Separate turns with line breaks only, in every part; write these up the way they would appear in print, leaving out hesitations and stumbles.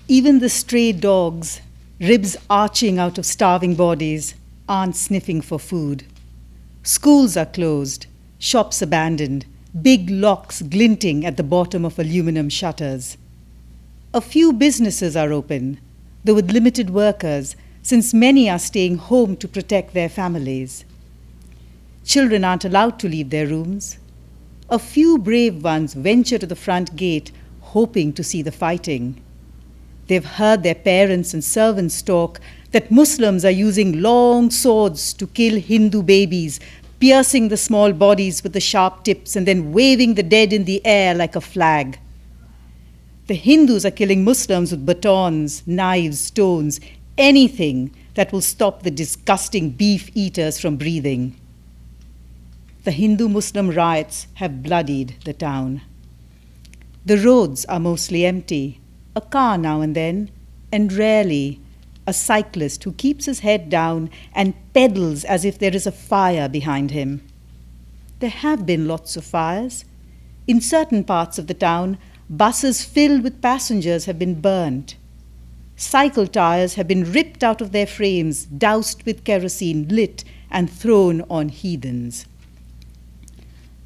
Even the stray dogs, ribs arching out of starving bodies, aren't sniffing for food. Schools are closed, shops abandoned, big locks glinting at the bottom of aluminum shutters. A few businesses are open, though with limited workers, since many are staying home to protect their families. Children aren't allowed to leave their rooms. A few brave ones venture to the front gate, hoping to see the fighting. They've heard their parents and servants talk that Muslims are using long swords to kill Hindu babies, piercing the small bodies with the sharp tips and then waving the dead in the air like a flag. The Hindus are killing Muslims with batons, knives, stones, anything that will stop the disgusting beef eaters from breathing. The Hindu-Muslim riots have bloodied the town. The roads are mostly empty, a car now and then, and rarely a cyclist who keeps his head down and pedals as if there is a fire behind him. There have been lots of fires. In certain parts of the town, buses filled with passengers have been burnt. Cycle tires have been ripped out of their frames, doused with kerosene, lit, and thrown on heathens.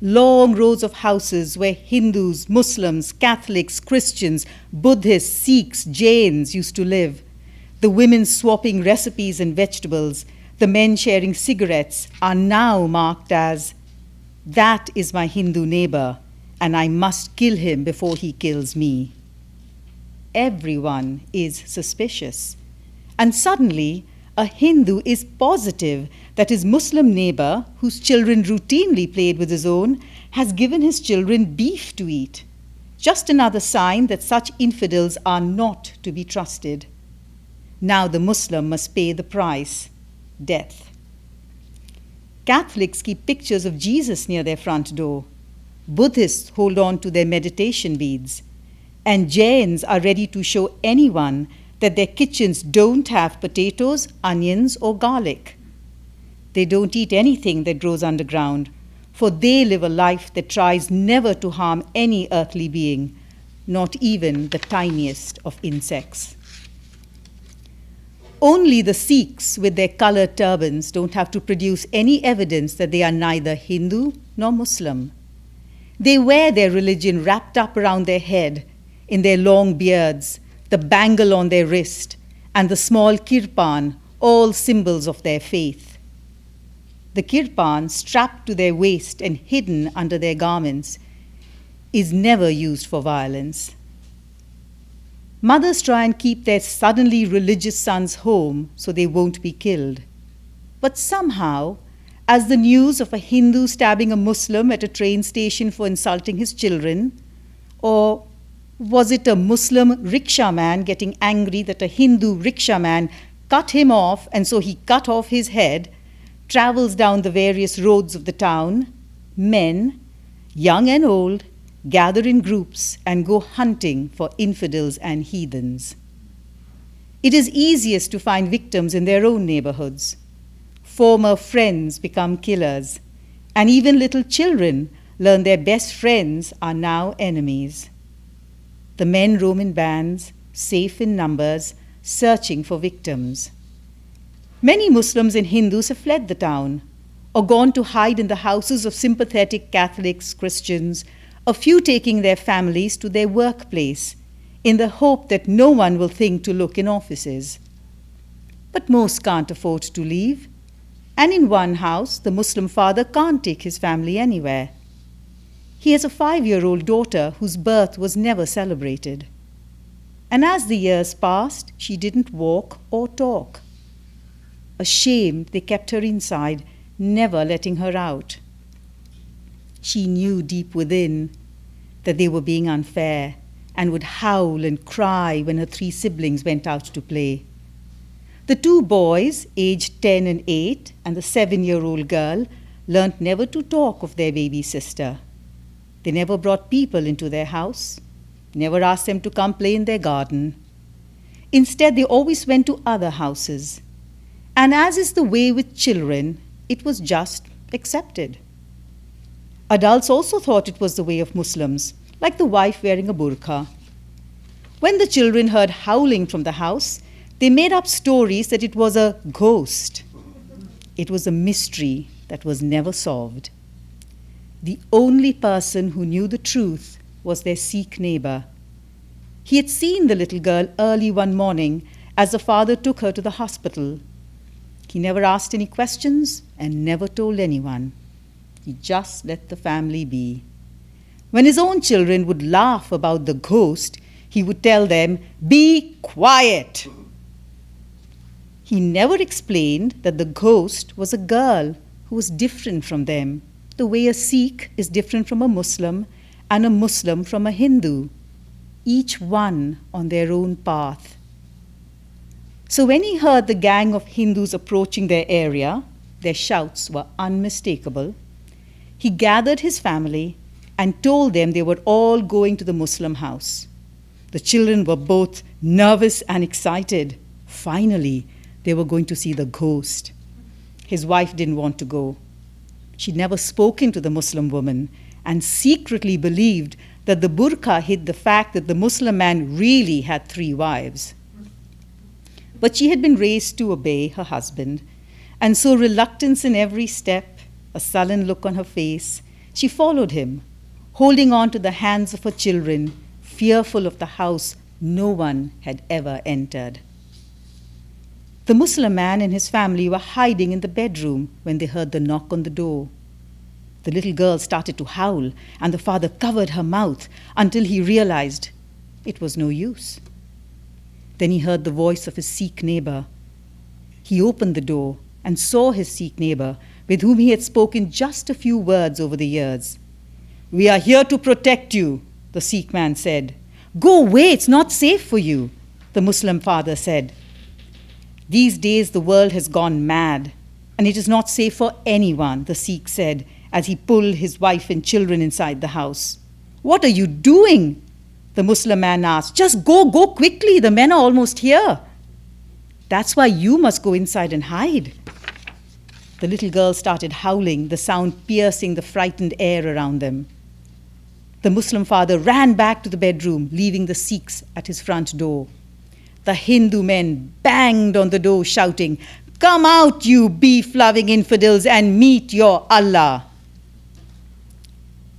Long rows of houses where Hindus, Muslims, Catholics, Christians, Buddhists, Sikhs, Jains used to live. The women swapping recipes and vegetables, the men sharing cigarettes are now marked as, "That is my Hindu neighbor, and I must kill him before he kills me." Everyone is suspicious. And suddenly, a Hindu is positive that his Muslim neighbor, whose children routinely played with his own, has given his children beef to eat. Just another sign that such infidels are not to be trusted. Now the Muslim must pay the price, death. Catholics keep pictures of Jesus near their front door. Buddhists hold on to their meditation beads. And Jains are ready to show anyone that their kitchens don't have potatoes, onions, or garlic. They don't eat anything that grows underground, for they live a life that tries never to harm any earthly being, not even the tiniest of insects. Only the Sikhs with their colored turbans don't have to produce any evidence that they are neither Hindu nor Muslim. They wear their religion wrapped up around their head, in their long beards, the bangle on their wrist, and the small kirpan, all symbols of their faith. The kirpan, strapped to their waist and hidden under their garments, is never used for violence. Mothers try and keep their suddenly religious sons home so they won't be killed. But somehow, as the news of a Hindu stabbing a Muslim at a train station for insulting his children, or was it a Muslim rickshaw man getting angry that a Hindu rickshaw man cut him off and so he cut off his head, travels down the various roads of the town, men, young and old, gather in groups and go hunting for infidels and heathens. It is easiest to find victims in their own neighborhoods. Former friends become killers, and even little children learn their best friends are now enemies. The men roam in bands, safe in numbers, searching for victims. Many Muslims and Hindus have fled the town, or gone to hide in the houses of sympathetic Catholics, Christians, a few taking their families to their workplace, in the hope that no one will think to look in offices. But most can't afford to leave, and in one house, the Muslim father can't take his family anywhere. He has a 5-year-old daughter whose birth was never celebrated. And as the years passed, she didn't walk or talk. Ashamed, they kept her inside, never letting her out. She knew deep within that they were being unfair and would howl and cry when her 3 siblings went out to play. The 2 boys, aged 10 and 8, and the 7-year-old girl, learnt never to talk of their baby sister. They never brought people into their house, never asked them to come play in their garden. Instead, they always went to other houses. And as is the way with children, it was just accepted. Adults also thought it was the way of Muslims, like the wife wearing a burqa. When the children heard howling from the house, they made up stories that it was a ghost. It was a mystery that was never solved. The only person who knew the truth was their Sikh neighbor. He had seen the little girl early one morning as the father took her to the hospital. He never asked any questions and never told anyone. He just let the family be. When his own children would laugh about the ghost, he would tell them, "Be quiet." He never explained that the ghost was a girl who was different from them, the way a Sikh is different from a Muslim and a Muslim from a Hindu, each one on their own path. So when he heard the gang of Hindus approaching their area, their shouts were unmistakable, he gathered his family and told them they were all going to the Muslim house. The children were both nervous and excited. Finally, they were going to see the ghost. His wife didn't want to go. She'd never spoken to the Muslim woman and secretly believed that the burqa hid the fact that the Muslim man really had 3 wives. But she had been raised to obey her husband, and so reluctance in every step, a sullen look on her face, she followed him, holding on to the hands of her children, fearful of the house no one had ever entered. The Muslim man and his family were hiding in the bedroom when they heard the knock on the door. The little girl started to howl, and the father covered her mouth until he realized it was no use. Then he heard the voice of his Sikh neighbor. He opened the door and saw his Sikh neighbor, with whom he had spoken just a few words over the years. "We are here to protect you," the Sikh man said. "Go away, it's not safe for you," the Muslim father said. "These days the world has gone mad, and it is not safe for anyone," the Sikh said as he pulled his wife and children inside the house. "What are you doing?" the Muslim man asked. "Just go quickly, the men are almost here." "That's why you must go inside and hide." The little girl started howling, the sound piercing the frightened air around them. The Muslim father ran back to the bedroom, leaving the Sikhs at his front door. The Hindu men banged on the door, shouting, "Come out, you beef-loving infidels, and meet your Allah."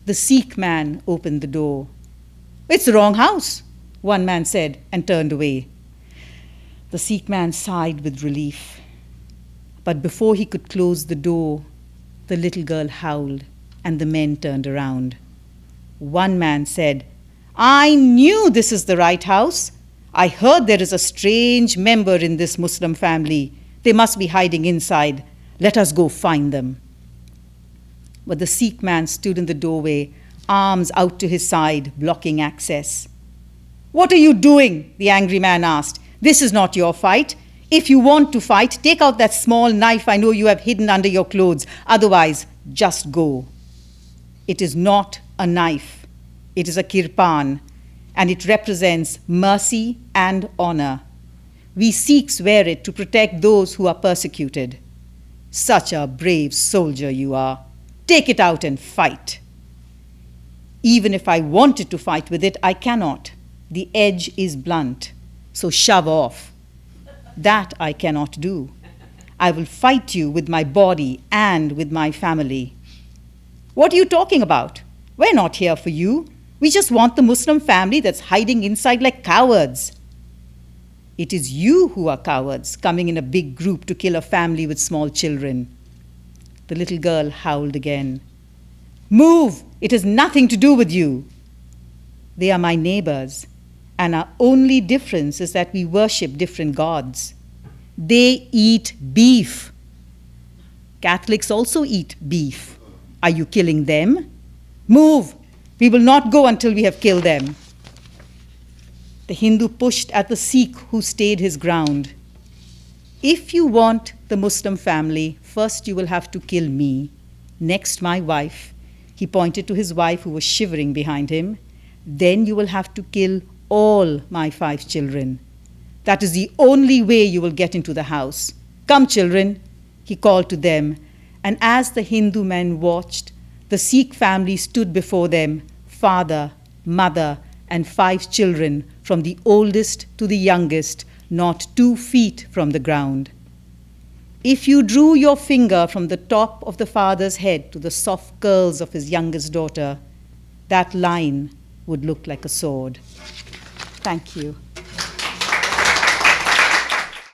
The Sikh man opened the door. "It's the wrong house," one man said, and turned away. The Sikh man sighed with relief. But before he could close the door, the little girl howled, and the men turned around. One man said, "I knew this is the right house. I heard there is a strange member in this Muslim family. They must be hiding inside. Let us go find them." But the Sikh man stood in the doorway, arms out to his side, blocking access. "What are you doing?" the angry man asked. "This is not your fight. If you want to fight, take out that small knife I know you have hidden under your clothes. Otherwise, just go." It is not a knife. It is a kirpan, and it represents mercy and honor. We Sikhs wear it to protect those who are persecuted. Such a brave soldier you are. Take it out and fight. Even if I wanted to fight with it, I cannot. The edge is blunt, so shove off. That I cannot do. I will fight you with my body and with my family. What are you talking about? We're not here for you. We just want the Muslim family that's hiding inside like cowards. It is you who are cowards, coming in a big group to kill a family with small children. The little girl howled again. "Move! It has nothing to do with you." They are my neighbors, and our only difference is that we worship different gods. They eat beef. Catholics also eat beef. Are you killing them? Move! We will not go until we have killed them. The Hindu pushed at the Sikh who stayed his ground. "If you want the Muslim family, first you will have to kill me. Next, my wife." He pointed to his wife who was shivering behind him. "Then you will have to kill all my 5 children. That is the only way you will get into the house. Come, children," he called to them, and as the Hindu men watched, the Sikh family stood before them, father, mother, and 5 children, from the oldest to the youngest, not 2 feet from the ground. If you drew your finger from the top of the father's head to the soft curls of his youngest daughter, that line would look like a sword. Thank you.